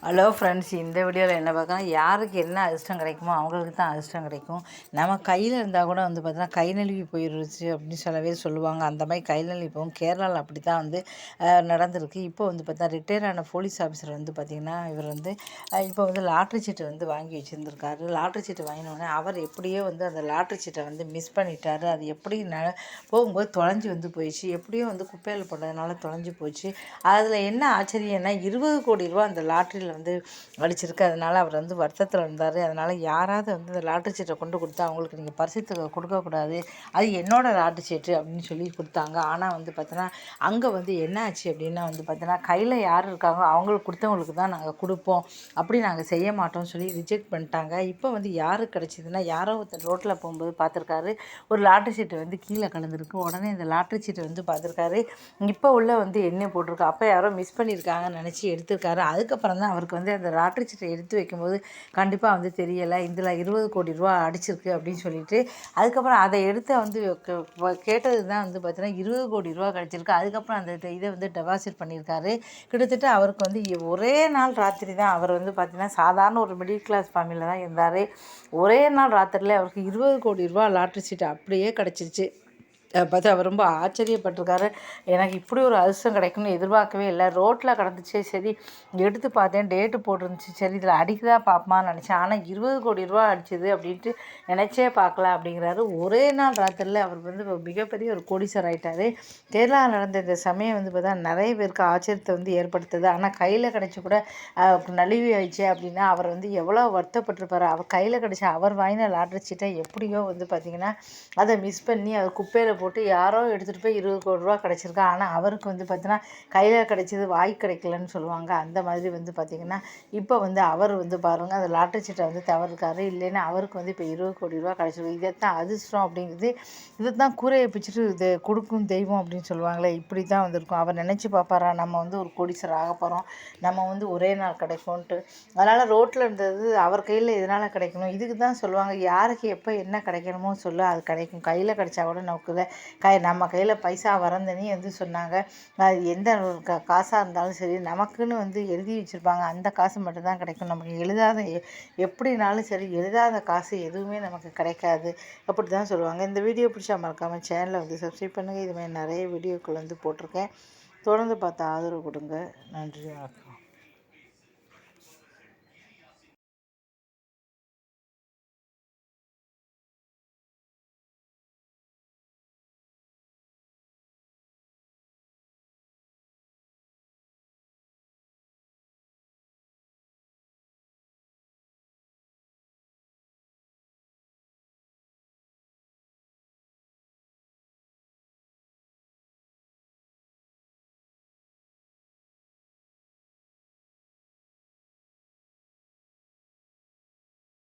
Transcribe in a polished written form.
Hello friends, இந்த வீடியோவில் என்ன பார்க்கலாம், யாருக்கு என்ன அதிர்ஷ்டம் கிடைக்குமோ அவங்களுக்கு தான் அதிர்ஷ்டம் கிடைக்கும். நம்ம கையில் இருந்தால் கூட பார்த்தீங்கன்னா கை நழுவி போயிடுச்சு அப்படின்னு சொல்லவே சொல்லுவாங்க. அந்த மாதிரி கை நழுவி போகும். கேரளாவில் அப்படி தான் நடந்திருக்கு. இப்போ பார்த்தா ரிட்டையர் ஆன போலீஸ் ஆஃபீஸர் பார்த்திங்கன்னா இவர் இப்போ லாட்ரி சீட்டை வாங்கி வச்சுருந்துருக்காரு. லாட்ரி சீட்டை வாங்கினோடனே அவர் எப்படியோ அந்த லாட்ரி சீட்டை மிஸ் பண்ணிட்டாரு. அது எப்படி போகும்போது தொலைஞ்சி போயிடுச்சு. எப்படியோ குப்பையில் போட்டதுனால தொலைஞ்சி போச்சு. அதில் என்ன ஆச்சரியம்னா 20 கோடி ரூபா அந்த லாட்ரியில் அடிச்சிருக்கு. அதனால் அவர் வருத்தத்தில் இருந்தார். அதனால் யாராவது இந்த லாட்ரி சீட்டை கொண்டு கொடுத்தா அவங்களுக்கு நீங்கள் பரிசு கொடுக்கக்கூடாது, அது என்னோட லாட்ரி சீட்டு அப்படின்னு சொல்லி கொடுத்தாங்க. ஆனால் பார்த்தோன்னா அங்கே என்ன ஆச்சு அப்படின்னா பார்த்தோன்னா கையில் யார் இருக்காங்களோ அவங்களுக்கு கொடுத்தவங்களுக்கு தான் நாங்கள் கொடுப்போம், அப்படி நாங்கள் செய்ய மாட்டோம்னு சொல்லி ரிஜெக்ட் பண்ணிட்டாங்க. இப்போ யாருக்கு கிடச்சிதுன்னா யாரோ ஒருத்தர் ரோட்டில் போகும்போது பார்த்துருக்காரு, ஒரு லாட்ரி சீட்டு கீழே கலந்துருக்கு. உடனே இந்த லாட்ரி சீட்டை பார்த்துருக்காரு. இப்போ உள்ள எண்ணெய் போட்டிருக்கு. அப்போ யாரோ மிஸ் பண்ணியிருக்காங்கன்னு நினச்சி எடுத்திருக்காரு. அதுக்கப்புறம் தான் அவருக்கு அந்த லாட்ரி சீட்டை எடுத்து வைக்கும்போது கண்டிப்பாக தெரியலை, இதில் 20 கோடி ரூபா அடிச்சிருக்கு அப்படின்னு சொல்லிட்டு. அதுக்கப்புறம் அதை எடுத்து கேட்டது தான் பார்த்தீங்கன்னா 20 கோடி ரூபா கிடச்சிருக்கு. அதுக்கப்புறம் அந்த இதை டெபாசிட் பண்ணியிருக்காரு. கிட்டத்தட்ட அவருக்கு ஒரே நாள் ராத்திரி தான் அவர் பார்த்தீங்கன்னா சாதாரண ஒரு மிடில் கிளாஸ் ஃபேமிலியில் தான் இருந்தார். ஒரே நாள் ராத்திரியில் அவருக்கு 20 கோடி ரூபா லாட்ரி சீட்டு அப்படியே கிடச்சிருச்சு. பார்த்து அவர் ரொம்ப ஆச்சரியப்பட்டிருக்காரு. எனக்கு இப்படி ஒரு அதிர்ஷ்டம் கிடைக்கும்னு எதிர்பார்க்கவே இல்லை. ரோட்டில் கிடந்துச்சு, சரி எடுத்து பார்த்தேன், டேட்டு போட்டிருந்துச்சு, சரி இதில் அடிக்குதா பார்ப்போமான்னு நினச்சேன். ஆனால் 20 கோடி ரூபா அடிச்சுது அப்படின்ட்டு நினச்சே பார்க்கல அப்படிங்கிறாரு. ஒரே நாள் ராத்திரியில் அவர் மிகப்பெரிய ஒரு கோடீஸ்வரர் ஆகிட்டார். கேரளாவில் நடந்த இந்த சமயம் பார்த்தா நிறைய பேருக்கு ஆச்சரியத்தை ஏற்படுத்துது. ஆனால் கையில் கிடச்சி கூட நழுவி ஆயிடுச்சு அப்படின்னா அவர் எவ்வளோ வருத்தப்பட்டிருப்பார். அவர் கையில் கிடச்ச அவர் வாங்கின லாட்ரி சீட்டை எப்படியோ பார்த்திங்கன்னா அதை மிஸ் பண்ணி அதை குப்பையில் போட்டு யாரோ எடுத்துகிட்டு போய் 20 கோடி ரூபா கிடச்சிருக்கா. ஆனால் அவருக்கு பார்த்தீங்கன்னா கையில் கிடைச்சது வாய் கிடைக்கலன்னு சொல்லுவாங்க. அந்த மாதிரி பார்த்திங்கன்னா இப்போ அவர் பாருங்கள் அந்த லாட்ரி சீட்டை தவறுக்காரு. இல்லைன்னா அவருக்கு இப்போ 20 கோடி ரூபா கிடச்சிருக்கு. இதைத்தான் அதிர்ஷ்டம் அப்படிங்கிறது. இதை தான் கூரையை பிச்சுட்டு இது கொடுக்கும் தெய்வம் அப்படின்னு சொல்லுவாங்களே, இப்படி தான் வந்திருக்கும். அவர் நினச்சி பார்ப்பாரா நம்ம ஒரு கோடீஸ்வரர் ஆக போகிறோம், நம்ம ஒரே நாள் கிடைக்கும்ன்ட்டு. அதனால் ரோட்டில் இருந்தது அவர் கையில் எதனால் கிடைக்கணும், இதுக்கு தான் சொல்லுவாங்க யாருக்கு எப்போ என்ன கிடைக்கணுமோ சொல்லு அது கிடைக்கும். கையில் கிடைச்சா கூட நமக்கு நம்ம கையில் பைசா வரந்தனி சொன்னாங்க. அது எந்த காசாக இருந்தாலும் சரி நமக்குன்னு எழுதி வச்சுருப்பாங்க. அந்த காசு மட்டும்தான் கிடைக்கும். நமக்கு எழுதாத எப்படினாலும் சரி எழுதாத காசு எதுவுமே நமக்கு கிடைக்காது, அப்படி தான் சொல்லுவாங்க. இந்த வீடியோ பிடிச்சா மறக்காமல் சேனலை சப்ஸ்கிரைப் பண்ணுங்கள். இதுமாதிரி நிறைய வீடியோக்கள் போட்டிருக்கேன். தொடர்ந்து பார்த்து ஆதரவு கொடுங்க. நன்றி, வணக்கம்.